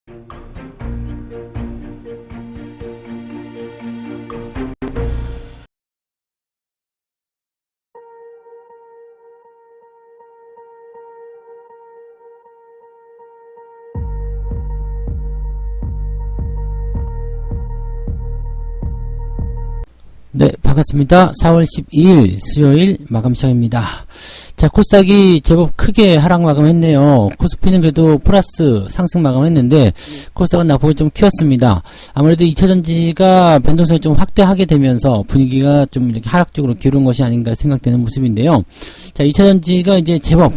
네, 반갑습니다. 4월 12일 수요일 마감 시간입니다. 자, 코스닥이 제법 크게 하락 마감했네요. 코스피는 그래도 플러스 상승 마감했는데 코스닥은 낙폭이 좀 키웠습니다. 아무래도 2차전지가 변동성을 좀 확대하게 되면서 분위기가 좀 이렇게 하락적으로 기울은 것이 아닌가 생각되는 모습인데요. 자, 2차전지가 이제 제법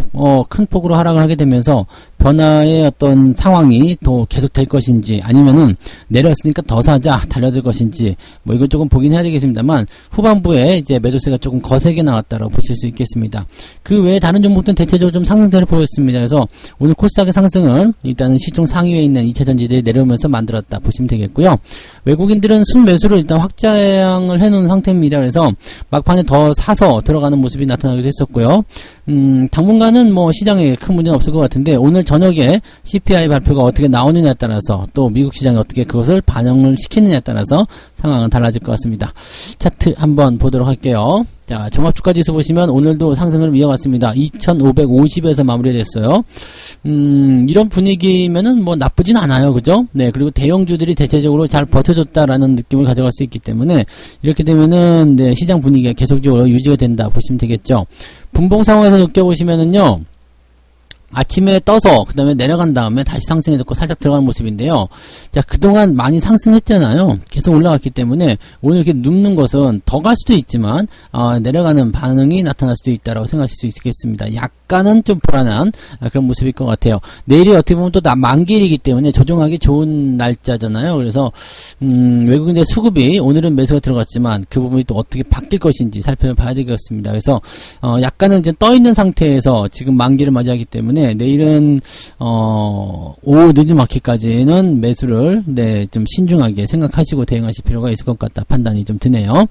큰 폭으로 하락을 하게 되면서 변화의 어떤 상황이 더 계속 될 것인지, 아니면은 내렸으니까 더 사자 달려들 것인지, 뭐 이거 조금 보긴 해야 되겠습니다만, 후반부에 이제 매도세가 조금 거세게 나왔다고 보실 수 있겠습니다. 그 외에 다른 종목들은 대체적으로 좀 상승세를 보였습니다. 그래서 오늘 코스닥의 상승은 일단은 시총 상위에 있는 2차전지들이 내려오면서 만들었다 보시면 되겠고요. 외국인들은 순매수를 일단 확장을 해놓은 상태입니다. 그래서 막판에 더 사서 들어가는 모습이 나타나기도 했었고요. 당분간은 뭐 시장에 큰 문제는 없을 것 같은데, 오늘 저녁에 CPI 발표가 어떻게 나오느냐에 따라서, 또 미국 시장이 어떻게 그것을 반영을 시키느냐에 따라서 상황은 달라질 것 같습니다. 차트 한번 보도록 할게요. 자, 종합주가지수 보시면 오늘도 상승을 이어갔습니다. 2550에서 마무리됐어요. 이런 분위기면은 뭐 나쁘진 않아요. 그죠? 네, 그리고 대형주들이 대체적으로 잘 버텨줬다라는 느낌을 가져갈 수 있기 때문에, 이렇게 되면은 네, 시장 분위기가 계속적으로 유지가 된다 보시면 되겠죠. 분봉 상황에서 느껴보시면은요, 아침에 떠서 그 다음에 내려간 다음에 다시 상승해줬고 살짝 들어가는 모습인데요. 자, 그동안 많이 상승했잖아요. 계속 올라갔기 때문에 오늘 이렇게 눕는 것은 더 갈 수도 있지만 내려가는 반응이 나타날 수도 있다라고 생각하실 수 있겠습니다. 약간은 좀 불안한 그런 모습일 것 같아요. 내일이 어떻게 보면 또 만기일이기 때문에 조정하기 좋은 날짜잖아요. 그래서 외국인의 수급이 오늘은 매수가 들어갔지만 그 부분이 또 어떻게 바뀔 것인지 살펴봐야 되겠습니다. 그래서 약간은 이제 떠 있는 상태에서 지금 만기를 맞이하기 때문에 내일은 오후 늦은마켓까지는 매수를 좀 신중하게 생각하시고 대응하실 필요가 있을 것 같다 판단이 좀 드네요.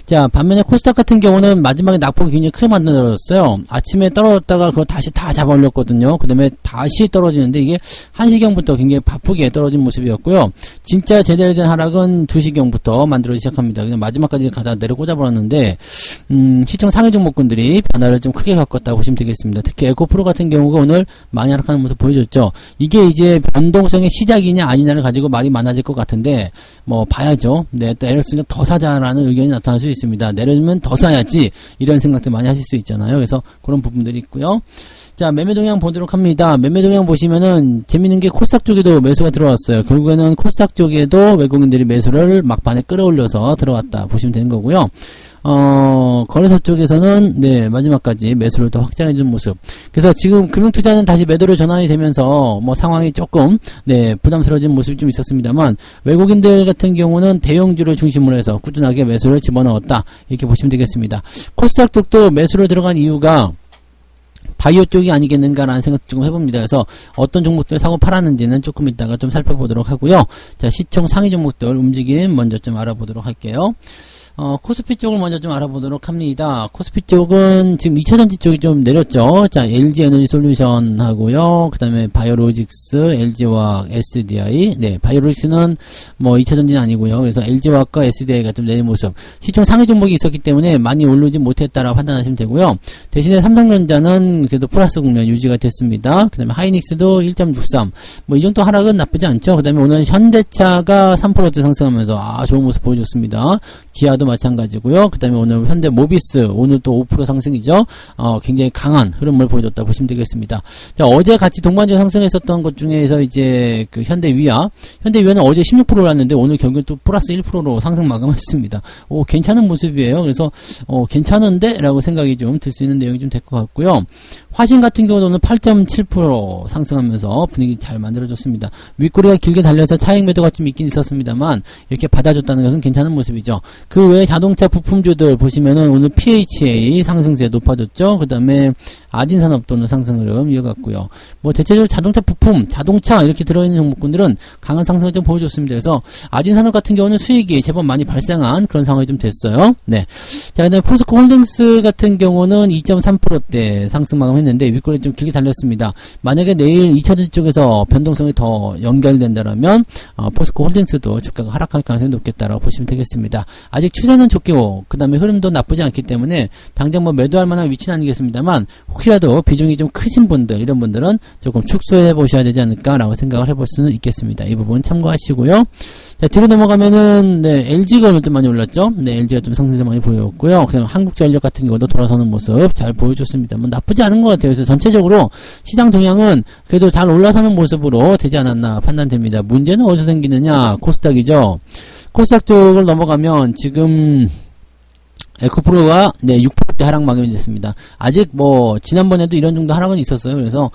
자, 반면에 코스닥 같은 경우는 마지막에 낙폭이 굉장히 크게 만들어졌어요. 아침에 떨어졌다가 그거 다시 다 잡아 올렸거든요. 그 다음에 다시 떨어지는데 이게 1시경부터 굉장히 바쁘게 떨어진 모습이었고요. 진짜 제대로 된 하락은 2시경부터 만들어지기 시작합니다. 그냥 마지막까지 가다 내려 꽂아버렸는데 시총 상위 종목군들이 변화를 좀 크게 겪었다고 보시면 되겠습니다. 특히 에코프로 같은 경우가 오늘 많이 하락하는 모습 보여줬죠. 이게 이제 변동성의 시작이냐 아니냐를 가지고 말이 많아질 것 같은데 뭐 봐야죠. 네, 또 에럴스가 더 사자라는 의견이 나타날 수 있습니다. 내려주면 더 사야지 이런 생각들 많이 하실 수 있잖아요. 그래서 그런 부분들이 있고요. 자, 매매 동향 보도록 합니다. 매매 동향 보시면은 재밌는 게 코스닥 쪽에도 매수가 들어왔어요. 결국에는 코스닥 쪽에도 외국인들이 매수를 막판에 끌어올려서 들어왔다 보시면 되는 거고요. 거래소 쪽에서는 네, 마지막까지 매수를 더 확장해주는 모습. 그래서 지금 금융투자는 다시 매도로 전환이 되면서 뭐 상황이 조금 네, 부담스러워진 모습이 좀 있었습니다만, 외국인들 같은 경우는 대형주를 중심으로 해서 꾸준하게 매수를 집어넣었다 이렇게 보시면 되겠습니다. 코스닥 쪽도 매수로 들어간 이유가 바이오 쪽이 아니겠는가라는 생각 좀 해봅니다. 그래서 어떤 종목들 사고 팔았는지는 조금 이따가 좀 살펴보도록 하고요. 자, 시총 상위 종목들 움직임 먼저 좀 알아보도록 할게요. 코스피 쪽을 먼저 좀 알아보도록 합니다. 코스피 쪽은 지금 2차전지 쪽이 좀 내렸죠. 자, LG 에너지 솔루션 하고요. 그 다음에 바이오로직스, LG화학, SDI. 네, 바이오로직스는 뭐 2차전지는 아니고요. 그래서 LG화학과 SDI가 좀 내린 모습. 시총 상위 종목이 있었기 때문에 많이 오르지 못했다라고 판단하시면 되고요. 대신에 삼성전자는 그래도 플러스 국면 유지가 됐습니다. 그 다음에 하이닉스도 1.63. 뭐 이 정도 하락은 나쁘지 않죠. 그 다음에 오늘 현대차가 3%대 상승하면서 좋은 모습 보여줬습니다. 기아도 마찬가지고요. 그 다음에 오늘 현대 모비스 오늘 또 5% 상승이죠. 굉장히 강한 흐름을 보여줬다 보시면 되겠습니다. 자, 어제 같이 동반적으로 상승했었던 것 중에서 이제 그 현대위아는 어제 16% 올랐는데 오늘 결국엔 또 플러스 1%로 상승 마감했습니다. 괜찮은 모습이에요. 그래서 괜찮은데? 라고 생각이 좀 들 수 있는 내용이 좀 될 것 같고요. 화신 같은 경우도 오늘 8.7% 상승하면서 분위기 잘 만들어줬습니다. 윗꼬리가 길게 달려서 차익 매도가 좀 있긴 있었습니다만 이렇게 받아줬다는 것은 괜찮은 모습이죠. 그 외에 자동차 부품주들 보시면은 오늘 PHA 상승세 높아졌죠. 그 다음에 아딘산업도는 상승 흐름 이어갔고요. 뭐 대체적으로 자동차 부품, 자동차 이렇게 들어있는 종목군들은 강한 상승을 좀 보여줬습니다. 그래서 아딘산업 같은 경우는 수익이 제법 많이 발생한 그런 상황이 좀 됐어요. 네. 자, 그다음에 포스코 홀딩스 같은 경우는 2.3%대 상승 마감했는데 했는데 윗골이 좀 길게 달렸습니다. 만약에 내일 2차전지 쪽에서 변동성이 더 연결된다라면 포스코 홀딩스도 주가가 하락할 가능성이 높겠다라고 보시면 되겠습니다. 아직 추세는 좋고 그 다음에 흐름도 나쁘지 않기 때문에 당장 뭐 매도할 만한 위치는 아니겠습니다만 혹시라도 비중이 좀 크신 분들 이런 분들은 조금 축소해 보셔야 되지 않을까라고 생각을 해볼 수는 있겠습니다. 이 부분 참고하시고요. 자, 뒤로 넘어가면은, 네, LG가 오늘 좀 많이 올랐죠? 네, LG가 좀 상승세 많이 보였고요. 그냥 한국전력 같은 경우도 돌아서는 모습 잘 보여줬습니다. 뭐 나쁘지 않은 것 같아요. 그래서 전체적으로 시장 동향은 그래도 잘 올라서는 모습으로 되지 않았나 판단됩니다. 문제는 어디서 생기느냐? 코스닥이죠. 코스닥 쪽을 넘어가면 지금 에코프로가 네 6%대 하락 마감이 됐습니다. 아직 뭐 지난번에도 이런 정도 하락은 있었어요. 그래서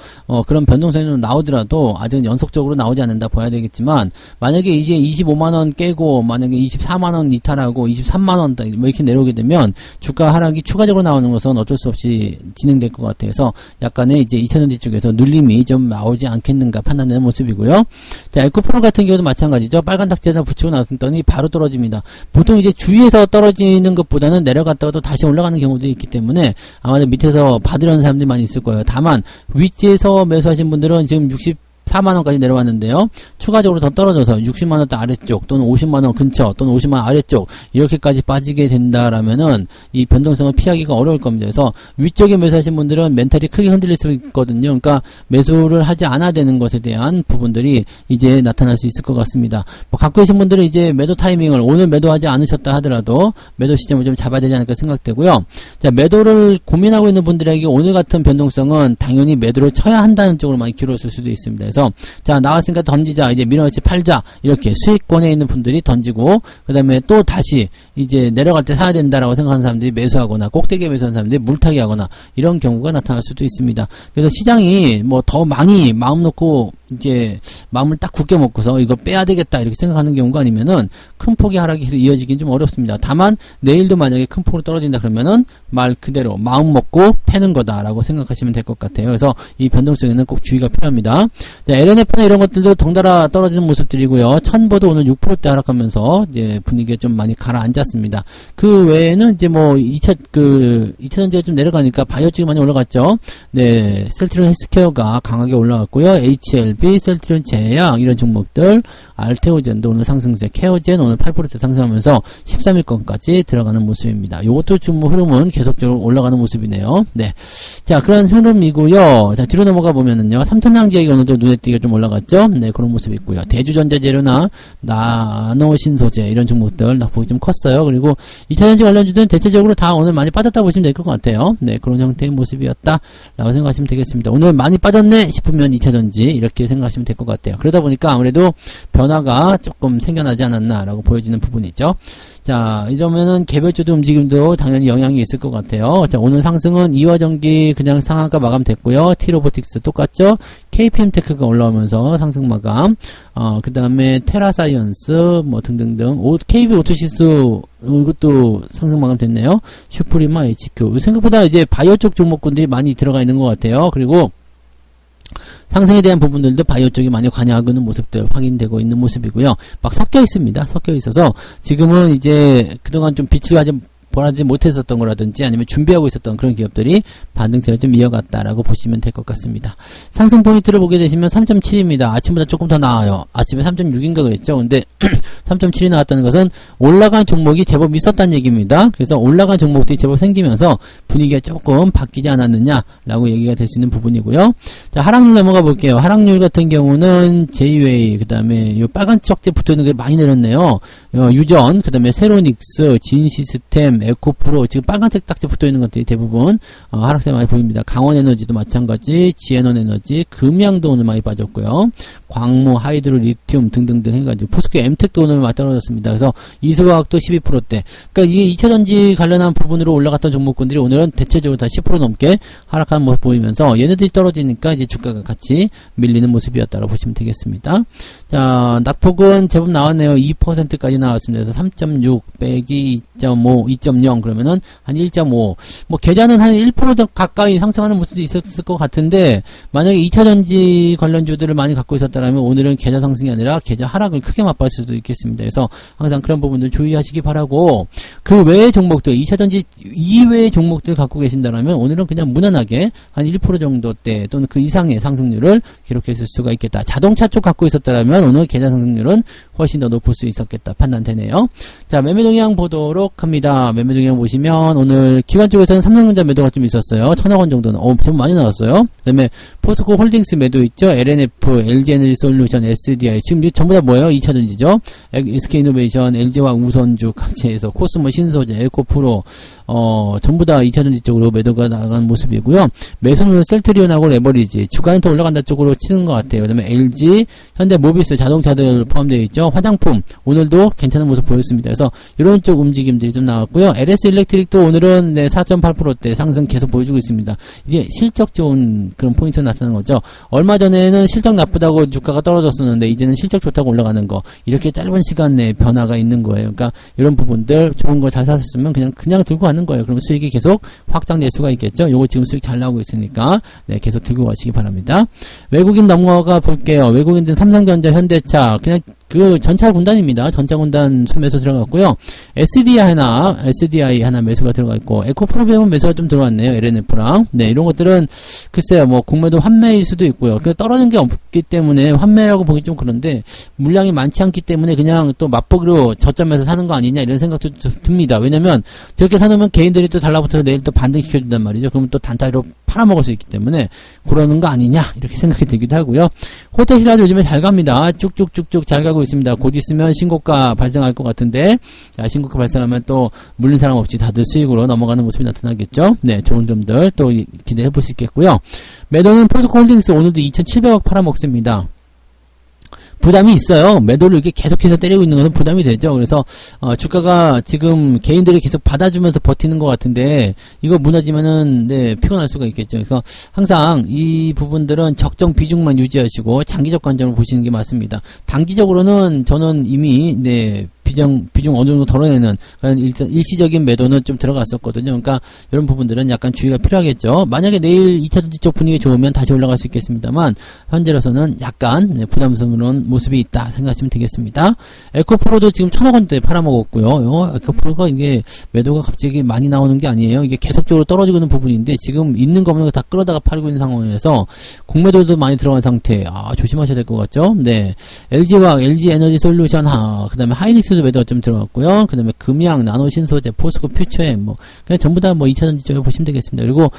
그런 변동성이 좀 나오더라도 아직은 연속적으로 나오지 않는다 봐야 되겠지만 만약에 이제 25만원 깨고 만약에 24만원 이탈하고 23만원 뭐 이렇게 내려오게 되면 주가 하락이 추가적으로 나오는 것은 어쩔 수 없이 진행될 것 같아서 약간의 이제 2차전지 쪽에서 눌림이 좀 나오지 않겠는가 판단되는 모습이고요. 자, 에코프로 같은 경우도 마찬가지죠. 빨간 탁지에다 붙이고 나왔더니 바로 떨어집니다. 보통 이제 주위에서 떨어지는 것보다는 내려갔다가도 다시 올라가는 경우도 있기 때문에 아마도 밑에서 받으려는 사람들이 많이 있을 거예요. 다만 위치에서 매수하신 분들은 지금 64만원까지 내려왔는데요. 추가적으로 더 떨어져서 60만원대 아래쪽 또는 50만원 근처 또는 50만원 아래쪽 이렇게까지 빠지게 된다라면은 이 변동성을 피하기가 어려울 겁니다. 그래서 위쪽에 매수하신 분들은 멘탈이 크게 흔들릴 수 있거든요. 그러니까 매수를 하지 않아야 되는 것에 대한 부분들이 이제 나타날 수 있을 것 같습니다. 뭐 갖고 계신 분들은 이제 매도 타이밍을 오늘 매도하지 않으셨다 하더라도 매도 시점을 좀 잡아야 되지 않을까 생각되고요. 자, 매도를 고민하고 있는 분들에게 오늘 같은 변동성은 당연히 매도를 쳐야 한다는 쪽으로 많이 길었을 수도 있습니다. 그래서 자, 나왔으니까 던지자, 이제 밀어넣지 팔자, 이렇게 수익권에 있는 분들이 던지고 그 다음에 또 다시 이제 내려갈 때 사야 된다라고 생각하는 사람들이 매수하거나 꼭대기에 매수하는 사람들이 물타기 하거나 이런 경우가 나타날 수도 있습니다. 그래서 시장이 뭐 더 많이 마음 놓고 이제 마음을 딱 굳게 먹고서 이거 빼야 되겠다 이렇게 생각하는 경우가 아니면은 큰 폭의 하락이 계속 이어지긴 좀 어렵습니다. 다만 내일도 만약에 큰 폭으로 떨어진다 그러면은 말 그대로 마음 먹고 패는 거다라고 생각하시면 될 것 같아요. 그래서 이 변동성에는 꼭 주의가 필요합니다. 자, LNF나 이런 것들도 덩달아 떨어지는 모습들이고요. 천보도 오늘 6%대 하락하면서 이제 분위기가 좀 많이 가라앉았습니다. 그 외에는 이제 뭐 2차전지가 좀 내려가니까 바이오 쪽이 많이 올라갔죠. 네, 셀트리온 헬스케어가 강하게 올라갔고요. HLB, 셀트리온 제약 이런 종목들, 알테오젠도 오늘 상승세, 케어젠 오늘 8% 상승하면서 13위권까지 들어가는 모습입니다. 요것도 좀 뭐 흐름은 계속적으로 올라가는 모습이네요. 네, 자, 그런 흐름이고요. 자, 뒤로 넘어가 보면은요, 삼천장제약이 오늘도 눈에 띄게 좀 올라갔죠. 네, 그런 모습이 있고요. 대주전자재료나 나노신소재 이런 종목들 낙폭이 좀 컸어요. 그리고 2차전지 관련주들은 대체적으로 다 오늘 많이 빠졌다 보시면 될 것 같아요. 네, 그런 형태의 모습이었다라고 생각하시면 되겠습니다. 오늘 많이 빠졌네 싶으면 2차전지 이렇게 생각하시면 될 것 같아요. 그러다 보니까 아무래도 변화가 조금 생겨나지 않았나라고 보여지는 부분이죠. 자, 이러면은 개별주도 움직임도 당연히 영향이 있을 것 같아요. 자, 오늘 상승은 이화전기 그냥 상한가 마감됐고요. T로보틱스 똑같죠? KPM테크가 올라오면서 상승 마감. 그 다음에 테라사이언스 뭐 등등등. KB오토시스 이것도 상승 마감 됐네요. 슈프리마 HQ. 생각보다 이제 바이오 쪽 종목군들이 많이 들어가 있는 것 같아요. 그리고 상승에 대한 부분들도 바이오 쪽이 많이 관여하고 있는 모습들 확인되고 있는 모습이고요. 막 섞여 있습니다. 섞여 있어서 지금은 이제 그동안 좀 빛을 보라지 못했었던 거라든지 아니면 준비하고 있었던 그런 기업들이 반등세를 좀 이어갔다라고 보시면 될 것 같습니다. 상승 포인트를 보게 되시면 3.7입니다. 아침보다 조금 더 나아요. 아침에 3.6인가 그랬죠. 근데 3.7이 나왔다는 것은 올라간 종목이 제법 있었다는 얘기입니다. 그래서 올라간 종목들이 제법 생기면서 분위기가 조금 바뀌지 않았느냐라고 얘기가 될 수 있는 부분이고요. 자, 하락률 넘어가 볼게요. 하락률 같은 경우는 제이웨이, 그 다음에 요 빨간 척지 붙어 있는 게 많이 내렸네요. 유전, 그 다음에 세로닉스, 진시스템, 에코프로, 지금 빨간색 딱지 붙어 있는 것들이 대부분 하락세 많이 보입니다. 강원에너지도 마찬가지, 지에너에너지, 금양도 오늘 많이 빠졌고요. 광무, 하이드로, 리튬 등등등 해가지고 포스코 엠텍도 오늘 많이 떨어졌습니다. 그래서 이수화학도 12%대. 그러니까 이게 2차전지 관련한 부분으로 올라갔던 종목군들이 오늘은 대체적으로 다 10% 넘게 하락하는 모습 보이면서 얘네들이 떨어지니까 이제 주가가 같이 밀리는 모습이었다고 보시면 되겠습니다. 자, 낙폭은 제법 나왔네요. 2%까지 나왔습니다. 그래서 3.6 빼기 2.5, 2.0 그러면은 한 1.5. 뭐 계좌는 한 1% 가까이 상승하는 모습도 있었을 것 같은데 만약에 2차전지 관련주들을 많이 갖고 있었다면 오늘은 계좌 상승이 아니라 계좌 하락을 크게 맛볼 수도 있겠습니다. 그래서 항상 그런 부분들 주의하시기 바라고 그 외의 종목들 2차전지 이외의 종목들 갖고 계신다면 오늘은 그냥 무난하게 한 1% 정도대 또는 그 이상의 상승률을 기록했을 수가 있겠다. 자동차 쪽 갖고 있었다면 오늘 계좌 상승률은 훨씬 더 높을 수 있었겠다 판단되네요. 자, 매매 동향 보도록 합니다. 매매 동향 보시면 오늘 기관 쪽에서는 삼성전자 매도가 좀 있었어요. 1,000억 원 정도는 좀 많이 나왔어요. 그다음에 포스코 홀딩스 매도 있죠. LNF, LG에너지솔루션, SDI 지금 전부 다 뭐예요? 2차전지죠. SK이노베이션, LG화학 우선주 각체에서 코스모 신소재, 에코프로 전부 다 2차전지 쪽으로 매도가 나간 모습이고요. 매수는 셀트리온하고 레버리지 주가는 더 올라간다 쪽으로 치는 것 같아요. 그다음에 LG, 현대모비스 자동차들 포함되어 있죠. 화장품 오늘도 괜찮은 모습 보였습니다. 그래서 이런 쪽 움직임들이 좀 나왔고요. LS 일렉트릭도 오늘은 4.8%대 상승 계속 보여주고 있습니다. 이게 실적 좋은 그런 포인트가 나타나는 거죠. 얼마 전에는 실적 나쁘다고 주가가 떨어졌었는데 이제는 실적 좋다고 올라가는 거 이렇게 짧은 시간 내에 변화가 있는 거예요. 그러니까 이런 부분들 좋은 거 잘 샀으면 그냥 들고 가는 거예요. 그러면 수익이 계속 확장될 수가 있겠죠. 요거 지금 수익 잘 나오고 있으니까 계속 들고 가시기 바랍니다. 외국인 넘어가 볼게요. 외국인들 삼성전자, 현대차 그냥 그 전차 군단입니다. 전차 군단 매수 들어갔고요. SDI 하나 매수가 들어가 있고 에코프로비엠은 매수가 좀 들어왔네요. LNF랑 이런 것들은 글쎄요 뭐 공매도 환매일 수도 있고요. 떨어진 게 없기 때문에 환매라고 보기 좀 그런데 물량이 많지 않기 때문에 그냥 또 맛보기로 저점에서 사는 거 아니냐 이런 생각도 좀 듭니다. 왜냐면 저렇게 사놓으면 개인들이 또 달라붙어서 내일 또 반등시켜준단 말이죠. 그러면 또 단타로 팔아먹을 수 있기 때문에 그러는 거 아니냐 이렇게 생각이 들기도 하고요. 호텔시라도 요즘에 잘 갑니다. 쭉쭉쭉쭉 잘 가고 있습니다. 곧 있으면 신고가 발생할 것 같은데 자, 신고가 발생하면 또 물린 사람 없이 다들 수익으로 넘어가는 모습이 나타나겠죠. 좋은 점들 또 기대해 볼 수 있겠고요. 매도는 포스코홀딩스 오늘도 2,700억 팔아먹습니다. 부담이 있어요. 매도를 이렇게 계속해서 때리고 있는 것은 부담이 되죠. 그래서 주가가 지금 개인들이 계속 받아주면서 버티는 것 같은데 이거 무너지면은 피곤할 수가 있겠죠. 그래서 항상 이 부분들은 적정 비중만 유지하시고 장기적 관점을 보시는 게 맞습니다. 단기적으로는 저는 이미 비중 어느 정도 덜어내는 그런 일시적인 매도는 좀 들어갔었거든요. 그러니까 이런 부분들은 약간 주의가 필요하겠죠. 만약에 내일 2차전지 쪽 분위기 좋으면 다시 올라갈 수 있겠습니다만 현재로서는 약간 부담스러운 모습이 있다 생각하시면 되겠습니다. 에코프로도 지금 1,000억 원대 팔아먹었고요. 에코프로가 이게 매도가 갑자기 많이 나오는 게 아니에요. 이게 계속적으로 떨어지고 있는 부분인데 지금 있는 거 없는 거 다 끌어다가 팔고 있는 상황에서 공매도도 많이 들어간 상태. 조심하셔야 될 것 같죠. LG화학, LG에너지솔루션, 그 다음에 하이닉스도 매도가 좀 들어갔고요. 그 다음에 금양, 나노신소재, 포스코 퓨처엠, 그냥 전부 다 2차전지 쪽에 보시면 되겠습니다. 그리고,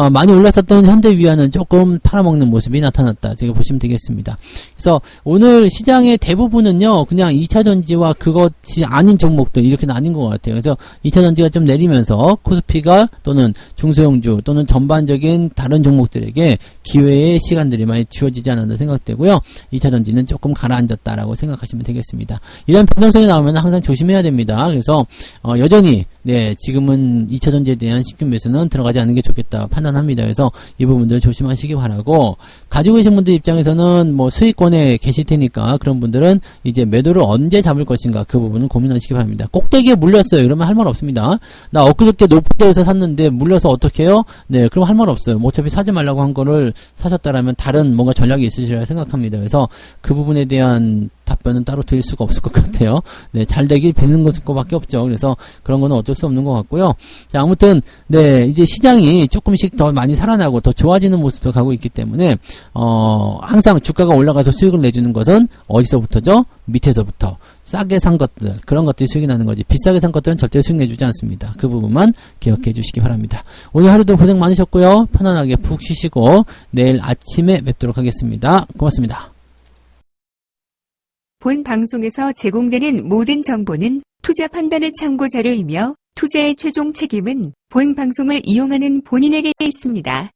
많이 올랐었던 현대위아는 조금 팔아먹는 모습이 나타났다. 제가 보시면 되겠습니다. 그래서 오늘 시장의 대부분은요, 그냥 2차전지와 그것이 아닌 종목들, 이렇게 나뉜 것 같아요. 그래서 2차전지가 좀 내리면서 코스피가 또는 중소형주 또는 전반적인 다른 종목들에게 기회의 시간들이 많이 주어지지 않았나 생각되고요. 2차전지는 조금 가라앉았다라고 생각하시면 되겠습니다. 이런 변동성이 나오면 항상 조심해야 됩니다. 그래서 여전히 지금은 2차전지에 대한 집중 매수는 들어가지 않는 게 좋겠다 판단합니다. 그래서 이 부분들 조심하시기 바라고 가지고 계신 분들 입장에서는 수익권에 계실 테니까 그런 분들은 이제 매도를 언제 잡을 것인가 그 부분은 고민하시기 바랍니다. 꼭대기에 물렸어요. 그러면 할 말 없습니다. 나 엊그저께 높은 데에서 샀는데 물려서 어떻게 해요? 그럼 할 말 없어요. 어차피 사지 말라고 한 거를 사셨다라면 다른 뭔가 전략이 있으시리라 생각합니다. 그래서 그 부분에 대한 답변은 따로 드릴 수가 없을 것 같아요. 잘 되길 비는 것밖에 없죠. 그래서 그런 거는 어쩔 수 없는 것 같고요. 자, 아무튼 이제 시장이 조금씩 더 많이 살아나고 더 좋아지는 모습으로 가고 있기 때문에 항상 주가가 올라가서 수익을 내주는 것은 어디서부터죠? 밑에서부터 싸게 산 것들, 그런 것들이 수익이 나는 거지 비싸게 산 것들은 절대 수익 내주지 않습니다. 그 부분만 기억해 주시기 바랍니다. 오늘 하루도 고생 많으셨고요. 편안하게 푹 쉬시고 내일 아침에 뵙도록 하겠습니다. 고맙습니다. 본 방송에서 제공되는 모든 정보는 투자 판단의 참고 자료이며 투자의 최종 책임은 본 방송을 이용하는 본인에게 있습니다.